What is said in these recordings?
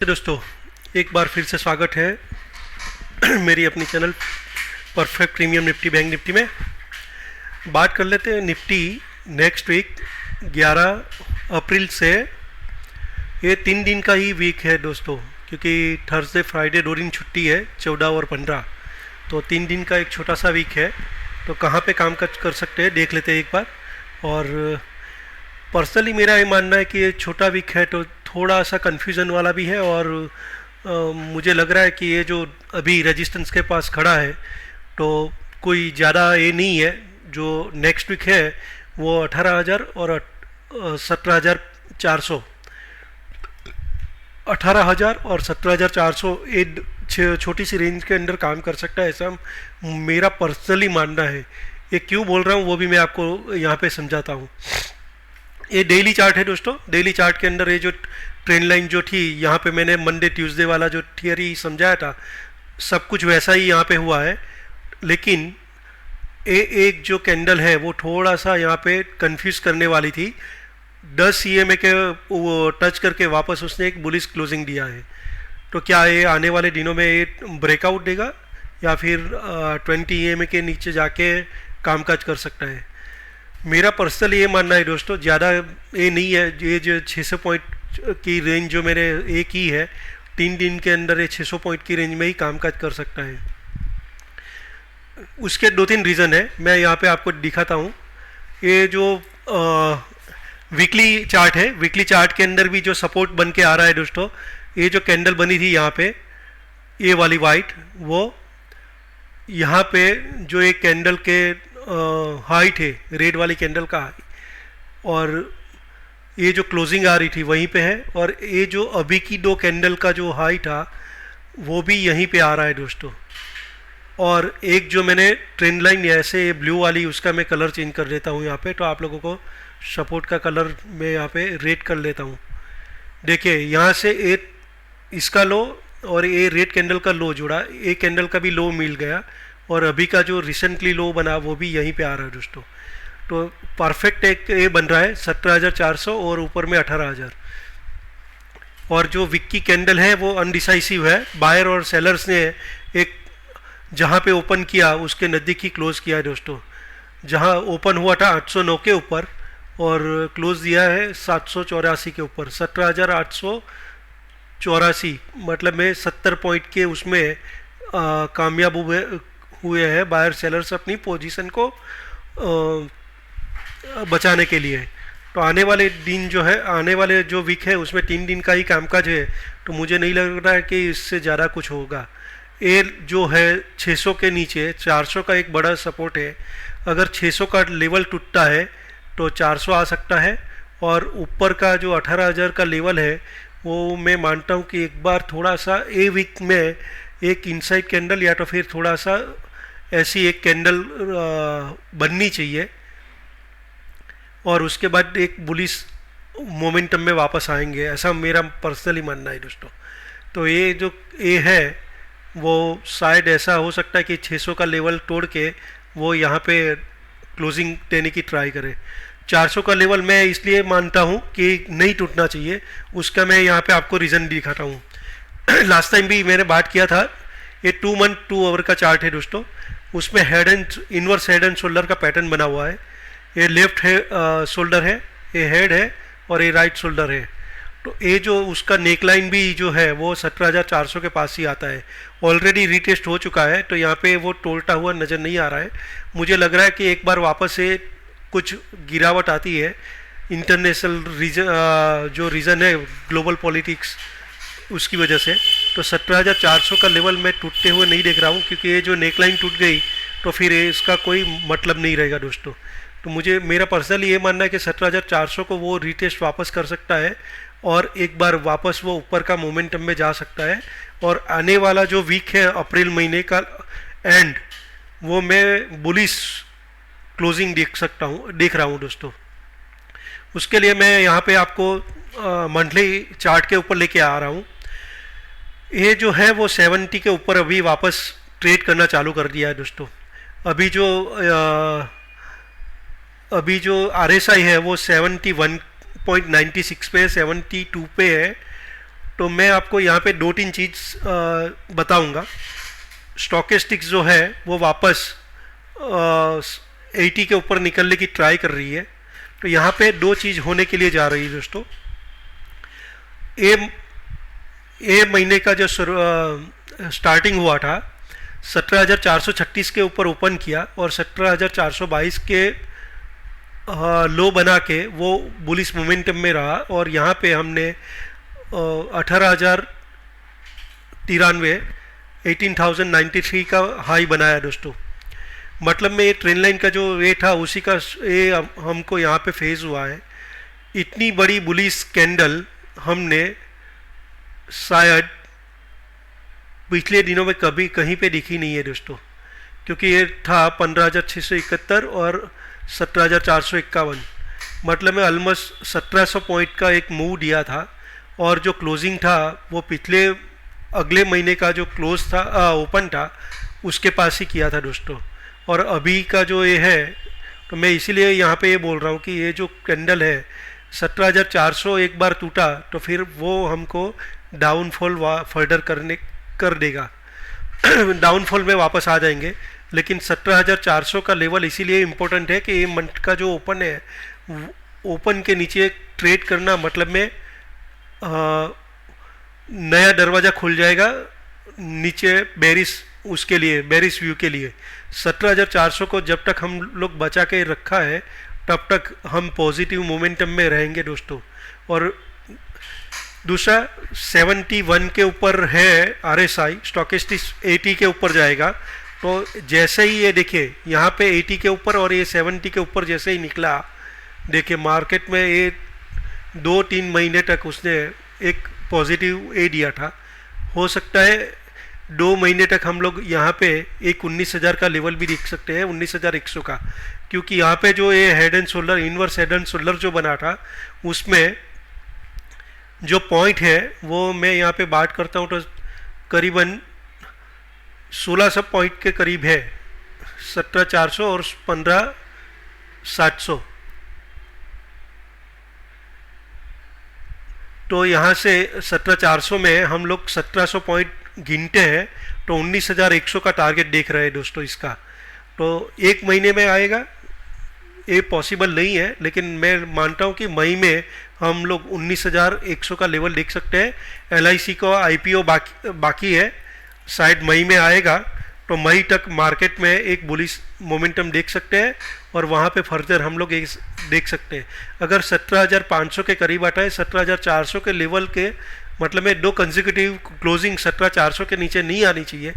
दोस्तों, एक बार फिर से स्वागत है मेरी अपनी channel perfect premium Nifty bank Nifty में। बात कर लेते हैं निफ्टी नेक्स्ट वीक 11 अप्रैल से। ये 3 दिन का ही वीक है दोस्तों, क्योंकि थर्सडे फ्राइडे 2 दिन छुट्टी है, 14 और 15, तो 3 दिन का एक छोटा सा वीक है। तो कहाँ पे काम कर सकते हैं देख लेते हैं एक बार। और पर्सनली मेरा ये मानना है कि ये छोटा वीक है तो थोड़ा सा कन्फ्यूज़न वाला भी है। और मुझे लग रहा है कि ये जो अभी रेजिस्टेंस के पास खड़ा है तो कोई ज़्यादा ये नहीं है। जो नेक्स्ट वीक है वो 18,000 और 17,400, 18,000 और 17,400 एक छोटी सी रेंज के अंदर काम कर सकता है, ऐसा मेरा पर्सनली मानना है। ये क्यों बोल रहा हूँ वो भी मैं आपको यहाँ पे समझाता हूँ। ये डेली चार्ट है दोस्तों। डेली चार्ट के अंदर ये जो ट्रेंड लाइन जो थी, यहाँ पे मैंने मंडे ट्यूसडे वाला जो थियरी समझाया था, सब कुछ वैसा ही यहाँ पे हुआ है। लेकिन एक जो कैंडल है वो थोड़ा सा यहाँ पे कंफ्यूज करने वाली थी। 10 EMA के वो टच करके वापस उसने एक बुलिश क्लोजिंग दिया है। तो क्या ये आने वाले दिनों में ये ब्रेकआउट देगा या फिर 20 EMA के नीचे जाके कामकाज कर सकता है? मेरा पर्सनल ये मानना है दोस्तों, ज़्यादा ये नहीं है। ये जो 600 पॉइंट की रेंज जो मेरे एक ही है, 3 दिन के अंदर ये 600 पॉइंट की रेंज में ही कामकाज कर सकता है। उसके 2-3 रीज़न है, मैं यहाँ पे आपको दिखाता हूँ। ये जो वीकली चार्ट है, वीकली चार्ट के अंदर भी जो सपोर्ट बन के आ रहा है दोस्तों, ये जो कैंडल बनी थी यहाँ पे, ये वाली वाइट, वो यहाँ पे जो एक कैंडल के हाइट है, रेड वाली कैंडल का, और ये जो क्लोजिंग आ रही थी वहीं पे है। और ये जो अभी की 2 कैंडल का जो हाई था वो भी यहीं पे आ रहा है दोस्तों। और एक जो मैंने ट्रेंड लाइन ऐसे ये ब्लू वाली, उसका मैं कलर चेंज कर देता हूँ यहाँ पे, तो आप लोगों को सपोर्ट का कलर मैं यहाँ पे रेड कर लेता हूँ। देखिए यहाँ से एक इसका लो और ये रेड कैंडल का लो जुड़ा, एक कैंडल का भी लो मिल गया, और अभी का जो रिसेंटली लो बना वो भी यहीं पे आ रहा है दोस्तों। तो परफेक्ट एक ये बन रहा है 17,400 और ऊपर में 18,000। और जो विक की कैंडल है वो अनडिसाइसिव है। बायर और सेलर्स ने एक जहाँ पे ओपन किया उसके नज़दीक ही क्लोज किया है दोस्तों। जहाँ ओपन हुआ था 809 के ऊपर और क्लोज दिया है 784 के ऊपर, 17,884, मतलब में 70 पॉइंट के उसमें कामयाब हुए हैं बायर सेलर्स अपनी पोजीशन को बचाने के लिए। तो आने वाले दिन जो है, आने वाले जो वीक है उसमें 3 दिन का ही कामकाज है, तो मुझे नहीं लग रहा है कि इससे ज़्यादा कुछ होगा। ये जो है 600 के नीचे 400 का एक बड़ा सपोर्ट है। अगर 600 का लेवल टूटता है तो 400 आ सकता है, और ऊपर का जो 18,000 का लेवल है वो मैं मानता हूँ कि एक बार थोड़ा सा ए वीक में एक इनसाइड कैंडल या तो फिर थोड़ा सा ऐसी एक कैंडल बननी चाहिए, और उसके बाद एक बुलिश मोमेंटम में वापस आएंगे, ऐसा मेरा पर्सनली मानना है दोस्तों। तो ये जो ए है वो शायद ऐसा हो सकता है कि 600 का लेवल तोड़ के वो यहाँ पे क्लोजिंग देने की ट्राई करे। 400 का लेवल मैं इसलिए मानता हूँ कि नहीं टूटना चाहिए, उसका मैं यहाँ पे आपको रीज़न दिखाता हूँ। लास्ट टाइम भी मैंने बात किया था। ये 2 मंथ 2 आवर का चार्ट है दोस्तों। उसमें head and inverse head and shoulder का पैटर्न बना हुआ है। ये लेफ्ट है शोल्डर है, ये हेड है, और ये राइट शोल्डर है। तो ये जो उसका नेक लाइन भी जो है वो 17,400 के पास ही आता है। ऑलरेडी रीटेस्ट हो चुका है, तो यहाँ पे वो टोलता हुआ नज़र नहीं आ रहा है। मुझे लग रहा है कि एक बार वापस से कुछ गिरावट आती है। इंटरनेशनल जो रीज़न है ग्लोबल पॉलिटिक्स, उसकी वजह से। तो 17,400 का लेवल मैं टूटते हुए नहीं देख रहा हूँ, क्योंकि ये जो नेकलाइन टूट गई तो फिर इसका कोई मतलब नहीं रहेगा दोस्तों। तो मुझे मेरा पर्सनली ये मानना है कि 17,400 को वो रिटेस्ट वापस कर सकता है, और एक बार वापस वो ऊपर का मोमेंटम में जा सकता है। और आने वाला जो वीक है अप्रैल महीने का एंड, वो मैं बुलिश क्लोजिंग देख रहा हूँ दोस्तों। उसके लिए मैं यहाँ पे आपको मंथली चार्ट के ऊपर लेके आ रहा हूँ। ये जो है वो 70 के ऊपर अभी वापस ट्रेड करना चालू कर दिया है दोस्तों। अभी जो RSI है वो 71.96 पे, 72 पे है। तो मैं आपको यहाँ पे दो तीन चीज़ बताऊंगा। स्टॉकेस्टिक्स जो है वो वापस 80 के ऊपर निकलने की ट्राई कर रही है। तो यहाँ पे दो चीज़ होने के लिए जा रही है दोस्तों। ए ए महीने का जो स्टार्टिंग हुआ था 17,436 के ऊपर ओपन किया और 17,422 के लो बना के वो बुलिश मोमेंटम में रहा और यहाँ पे हमने 18,093 18,093 का हाई बनाया दोस्तों। मतलब में ये ट्रेन लाइन का जो ये था उसी का ये हमको यहाँ पे फेज हुआ है। इतनी बड़ी बुलिश कैंडल हमने शायद पिछले दिनों में कभी कहीं पे दिखी नहीं है दोस्तों, क्योंकि ये था 15,671 और 17,451। मतलब में ऑलमोस्ट 1700 पॉइंट का एक मूव दिया था और जो क्लोजिंग था वो पिछले अगले महीने का जो क्लोज था ओपन था उसके पास ही किया था दोस्तों। और अभी का जो ये है तो मैं इसीलिए यहाँ पे ये बोल रहा हूँ कि ये जो कैंडल है 17,400 एक बार टूटा तो फिर वो हमको डाउनफॉल फर्दर कर देगा डाउनफॉल में वापस आ जाएंगे। लेकिन 17,400 का लेवल इसीलिए इम्पोर्टेंट है कि ये मंथ का जो ओपन है ओपन के नीचे ट्रेड करना मतलब में नया दरवाज़ा खुल जाएगा नीचे बेरिस उसके लिए बेरिस व्यू के लिए। 17,400 को जब तक हम लोग बचा के रखा है तब तक हम पॉजिटिव मोमेंटम में रहेंगे दोस्तों। और दूसरा 71 के ऊपर है RSI, स्टॉकेस्टिक्स 80 के ऊपर जाएगा। तो जैसे ही ये देखिए यहाँ पे 80 के ऊपर और ये 70 के ऊपर जैसे ही निकला, देखिए मार्केट में ये 2-3 महीने तक उसने एक पॉजिटिव ए दिया था। हो सकता है 2 महीने तक हम लोग यहाँ पे एक 19,000 का लेवल भी देख सकते हैं, 19,100 का, क्योंकि यहाँ पे जो ये head and shoulder inverse head and shoulder जो बना था उसमें जो पॉइंट है वो मैं यहाँ पे बात करता हूँ तो करीबन 1600 पॉइंट के करीब है, 17,400 और 15,700। तो यहाँ से 17,400 में हम लोग 1700 पॉइंट गिनते हैं तो 19,100 का टारगेट देख रहे हैं दोस्तों इसका। तो एक महीने में आएगा ये पॉसिबल नहीं है, लेकिन मैं मानता हूँ कि मई में हम लोग 19,100 का लेवल देख सकते हैं। LIC को IPO बाकी है, शायद मई में आएगा। तो मई तक मार्केट में एक बुलिश मोमेंटम देख सकते हैं और वहाँ पे फर्दर हम लोग देख सकते हैं। अगर 17,500 के करीब आता है 17,400 के लेवल के मतलब में 2 कंसेक्यूटिव क्लोजिंग 17,400 के नीचे नहीं आनी चाहिए।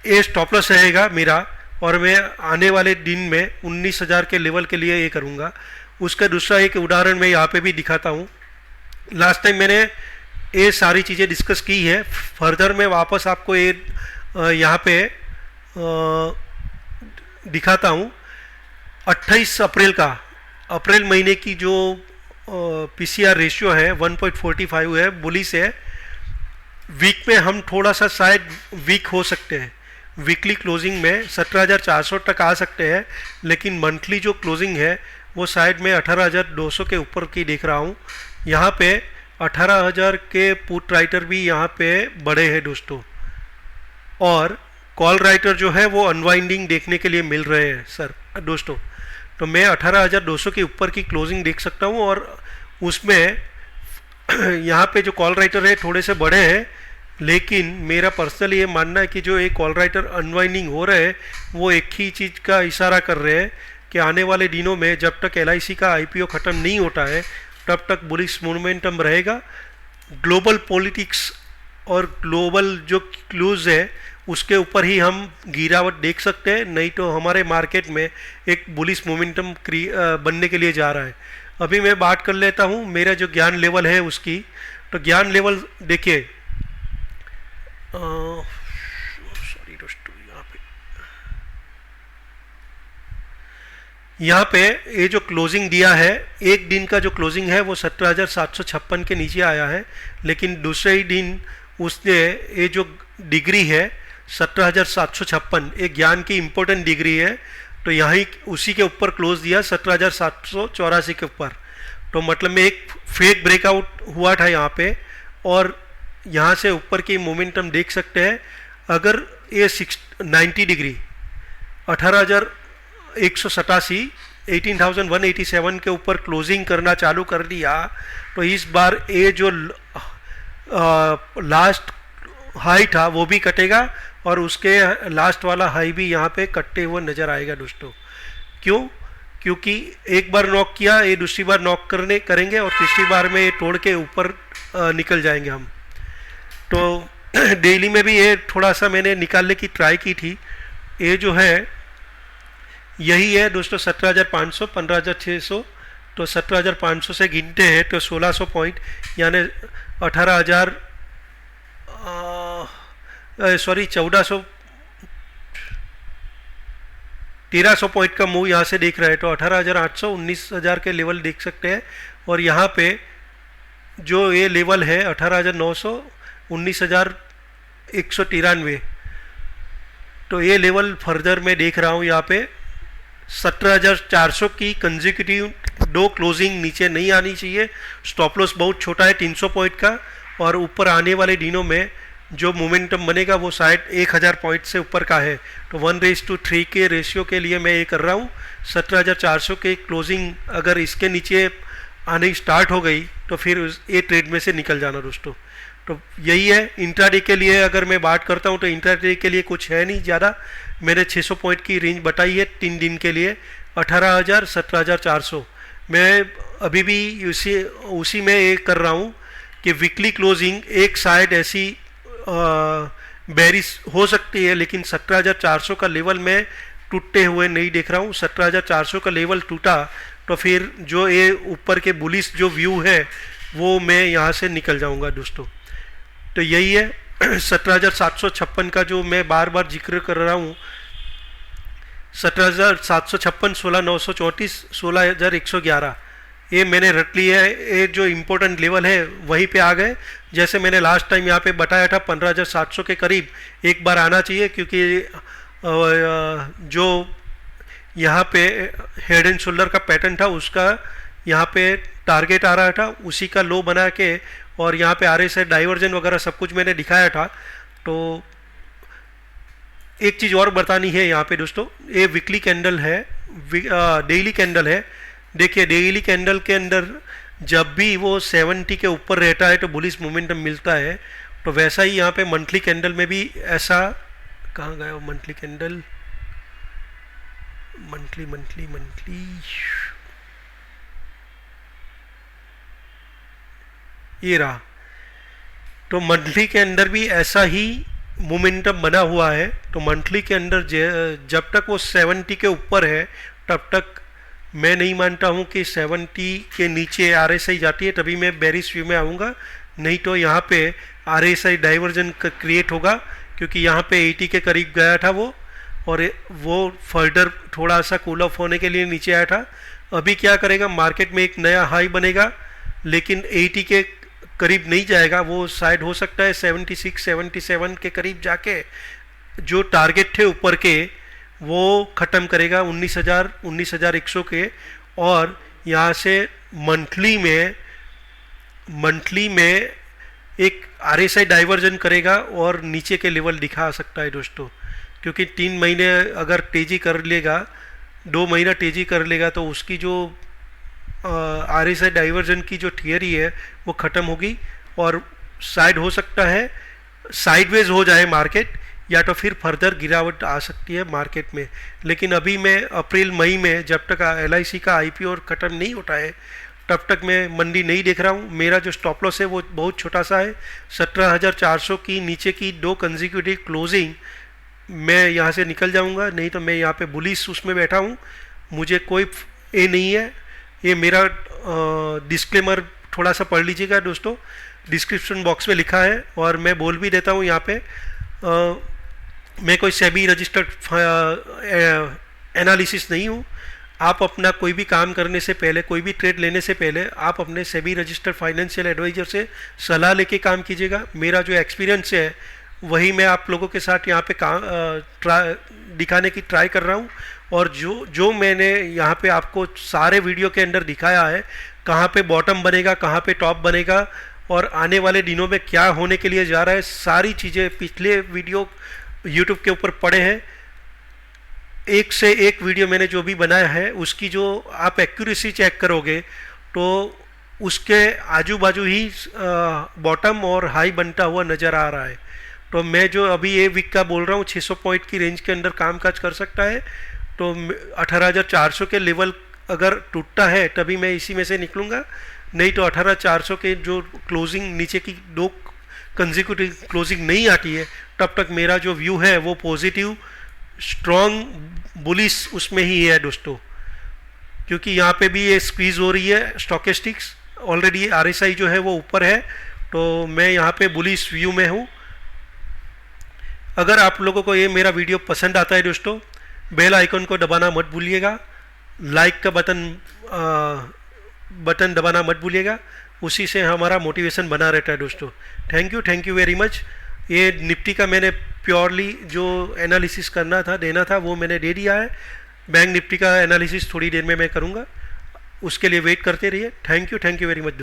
ये स्टॉप लॉस रहेगा मेरा और मैं आने वाले दिन में 19,000 के लेवल के लिए ये करूँगा। उसका दूसरा एक उदाहरण मैं यहाँ पे भी दिखाता हूँ। लास्ट टाइम मैंने ये सारी चीज़ें डिस्कस की है, फर्दर मैं वापस आपको ये यहाँ पे दिखाता हूँ। 28 अप्रैल का अप्रैल महीने की जो PCR रेशियो है 1.45 है, बुलिश है। वीक में हम थोड़ा सा शायद वीक हो सकते हैं, वीकली क्लोजिंग में 17,400 तक आ सकते हैं, लेकिन मंथली जो क्लोजिंग है वो शायद मैं 18,200 के ऊपर की देख रहा हूँ। यहाँ पे 18,000 के पुट राइटर भी यहाँ पे बड़े हैं दोस्तों, और कॉल राइटर जो है वो अनवाइंडिंग देखने के लिए मिल रहे हैं सर दोस्तों। तो मैं 18,200 के ऊपर की क्लोजिंग देख सकता हूँ और उसमें यहाँ पे जो कॉल राइटर है थोड़े से बड़े हैं, लेकिन मेरा पर्सनली ये मानना है कि जो एक कॉल राइटर अनवाइंडिंग हो रहे हैं वो एक ही चीज़ का इशारा कर रहे हैं कि आने वाले दिनों में जब तक LIC का IPO ख़त्म नहीं होता है तब तक बुलिश मोमेंटम रहेगा। ग्लोबल पॉलिटिक्स और ग्लोबल जो क्लूज है उसके ऊपर ही हम गिरावट देख सकते हैं, नहीं तो हमारे मार्केट में एक बुलिश मोमेंटम बनने के लिए जा रहा है। अभी मैं बात कर लेता हूँ मेरा जो ज्ञान लेवल है उसकी। तो ज्ञान लेवल देखिए, सॉरी दोस्तों, यहाँ पे ये जो क्लोजिंग दिया है, एक दिन का जो क्लोजिंग है वो 17,756 के नीचे आया है, लेकिन दूसरे ही दिन उसने ये जो डिग्री है 17,756 एक ज्ञान की इम्पोर्टेंट डिग्री है, तो यहाँ उसी के ऊपर क्लोज दिया 17,784 के ऊपर। तो मतलब में एक फेक ब्रेकआउट हुआ था यहाँ पे और यहाँ से ऊपर की मोमेंटम देख सकते हैं। अगर ये 90 डिग्री 18,187 18,187 के ऊपर क्लोजिंग करना चालू कर दिया तो इस बार ये जो लास्ट हाई था वो भी कटेगा और उसके लास्ट वाला हाई भी यहाँ पे कटते हुए नजर आएगा दोस्तों। क्यों? क्योंकि एक बार नॉक किया, ये दूसरी बार नॉक करेंगे और तीसरी बार में ये तोड़ के ऊपर निकल जाएंगे हम। तो डेली में भी ये थोड़ा सा मैंने निकालने की ट्राई की थी। ये जो है यही है दोस्तों 17,500 15,600। तो 17,500 से गिनते हैं तो 1,600 पॉइंट यानी 18,000 सॉरी 1,300 पॉइंट का मूव यहाँ से देख रहे हैं। तो 18,800 19,000 के लेवल देख सकते हैं। और यहाँ पे जो ये लेवल है 18,900 19,193, तो ये लेवल फर्दर मैं देख रहा हूँ। यहाँ पे 17,400 की कंसेक्यूटिव दो क्लोजिंग नीचे नहीं आनी चाहिए। स्टॉप लॉस बहुत छोटा है 300 पॉइंट का, और ऊपर आने वाले दिनों में जो मोमेंटम बनेगा वो शायद 1,000 पॉइंट से ऊपर का है। तो 1:3 के रेशियो के लिए मैं ये कर रहा हूँ। 17,400 के क्लोजिंग अगर इसके नीचे आने स्टार्ट हो गई तो फिर ये ट्रेड में से निकल जाना दोस्तों। तो यही है इंट्राडे के लिए। अगर मैं बात करता हूँ तो इंट्राडे के लिए कुछ है नहीं ज़्यादा। मैंने 600 पॉइंट की रेंज बताई है 3 दिन के लिए, 18,000 17,400। मैं अभी भी उसी में ये कर रहा हूँ कि वीकली क्लोजिंग एक साइड ऐसी बेरिश हो सकती है, लेकिन 17,400 का लेवल मैं टूटते हुए नहीं देख रहा हूँ। 17,400 का लेवल टूटा तो फिर जो ये ऊपर के बुलिश जो व्यू है वो मैं यहाँ से निकल जाऊँगा दोस्तों। तो यही है 17,756 का जो मैं बार बार जिक्र कर रहा हूँ। 17,756 16,934 16,111 ये मैंने रख लिया है। ये जो इम्पोर्टेंट लेवल है वहीं पे आ गए। जैसे मैंने लास्ट टाइम यहाँ पे बताया था 15,700 के करीब एक बार आना चाहिए, क्योंकि जो यहाँ पे हेड एंड शोल्डर का पैटर्न था उसका यहाँ पे टारगेट आ रहा था, उसी का लो बना के, और यहाँ पे RSI डाइवर्जन वगैरह सब कुछ मैंने दिखाया था। तो एक चीज़ और बतानी है यहाँ पे दोस्तों, ये वीकली कैंडल है, डेली कैंडल है। देखिए डेली कैंडल के अंदर जब भी वो 70 के ऊपर रहता है तो बुलिश मोमेंटम मिलता है। तो वैसा ही यहाँ पे मंथली कैंडल में भी ऐसा, कहाँ गया वो monthly candle, monthly monthly monthly ये रहा। तो मंथली के अंदर भी ऐसा ही मोमेंटम बना हुआ है। तो मंथली के अंदर जब तक वो 70 के ऊपर है तब तक मैं नहीं मानता हूँ कि 70 के नीचे RSI जाती है तभी मैं बेरिश व्यू में आऊँगा। नहीं तो यहाँ पे RSI डाइवर्जन क्रिएट होगा, क्योंकि यहाँ पे 80 के करीब गया था वो, और वो फर्दर थोड़ा सा कूल ऑफ होने के लिए नीचे आया था। अभी क्या करेगा, मार्केट में एक नया हाई बनेगा लेकिन 80 के करीब नहीं जाएगा। वो शायद हो सकता है 76 77 के करीब जाके जो टारगेट थे ऊपर के वो ख़त्म करेगा 19,000 19,100 के, और यहाँ से मंथली में एक RSI डाइवर्जन करेगा और नीचे के लेवल दिखा सकता है दोस्तों। क्योंकि 3 महीने अगर तेज़ी कर लेगा, 2 महीना तेज़ी कर लेगा तो उसकी जो RSI डाइवर्जन की जो थियरी है वो ख़त्म होगी, और शायद हो सकता है साइडवेज हो जाए मार्केट, या तो फिर फर्दर गिरावट आ सकती है मार्केट में। लेकिन अभी मैं अप्रैल मई में जब तक LIC का IPO ख़त्म नहीं होता है तब तक मैं मंडी नहीं देख रहा हूँ। मेरा जो स्टॉप लॉस है वो बहुत छोटा सा है, 17,400 की नीचे की 2 कंसेक्यूटिव क्लोजिंग मैं यहाँ से निकल जाऊँगा। नहीं तो मैं यहाँ पे बुलिश उसमें बैठा हूँ, मुझे कोई ये नहीं है। ये मेरा डिस्क्लेमर थोड़ा सा पढ़ लीजिएगा दोस्तों, डिस्क्रिप्शन बॉक्स में लिखा है, और मैं बोल भी देता हूँ यहाँ पे मैं कोई सेबी रजिस्टर्ड एनालिसिस नहीं हूँ। आप अपना कोई भी काम करने से पहले, कोई भी ट्रेड लेने से पहले आप अपने सेबी रजिस्टर्ड फाइनेंशियल एडवाइजर से सलाह लेके काम कीजिएगा। मेरा जो एक्सपीरियंस है वही मैं आप लोगों के साथ यहाँ पे काम दिखाने की ट्राई कर रहा हूँ। और जो मैंने यहाँ पे आपको सारे वीडियो के अंदर दिखाया है, कहाँ पे बॉटम बनेगा, कहाँ पे टॉप बनेगा, और आने वाले दिनों में क्या होने के लिए जा रहा है, सारी चीज़ें पिछले वीडियो यूट्यूब के ऊपर पड़े हैं। एक से एक वीडियो मैंने जो भी बनाया है उसकी जो आप एक्यूरेसी चेक करोगे तो उसके आजू बाजू ही बॉटम और हाई बनता हुआ नज़र आ रहा है। तो मैं जो अभी ये वीक का बोल रहा हूँ 600 पॉइंट की रेंज के अंदर कामकाज कर सकता है, तो 18,400 के लेवल अगर टूटता है तभी मैं इसी में से निकलूँगा, नहीं तो 18,400 के जो क्लोजिंग नीचे की दो कंजिक्यूटिव क्लोजिंग नहीं आती है तब तक मेरा जो व्यू है वो पॉजिटिव स्ट्रॉन्ग बुलिश उसमें ही है दोस्तों। क्योंकि यहाँ पे भी ये स्क्वीज हो रही है स्टॉकेस्टिक्स, ऑलरेडी आरएसआई जो है वो ऊपर है, तो मैं यहाँ पे बुलिश व्यू में हूँ। अगर आप लोगों को ये मेरा वीडियो पसंद आता है दोस्तों, बेल आइकन को दबाना मत भूलिएगा, लाइक का बटन दबाना मत भूलिएगा, उसी से हमारा मोटिवेशन बना रहता है दोस्तों। Thank you very much. ये निफ्टी का मैंने प्योरली जो एनालिसिस करना था देना था वो मैंने दे दिया है। बैंक निफ्टी का एनालिसिस थोड़ी देर में मैं करूँगा, उसके लिए वेट करते रहिए। Thank you very much.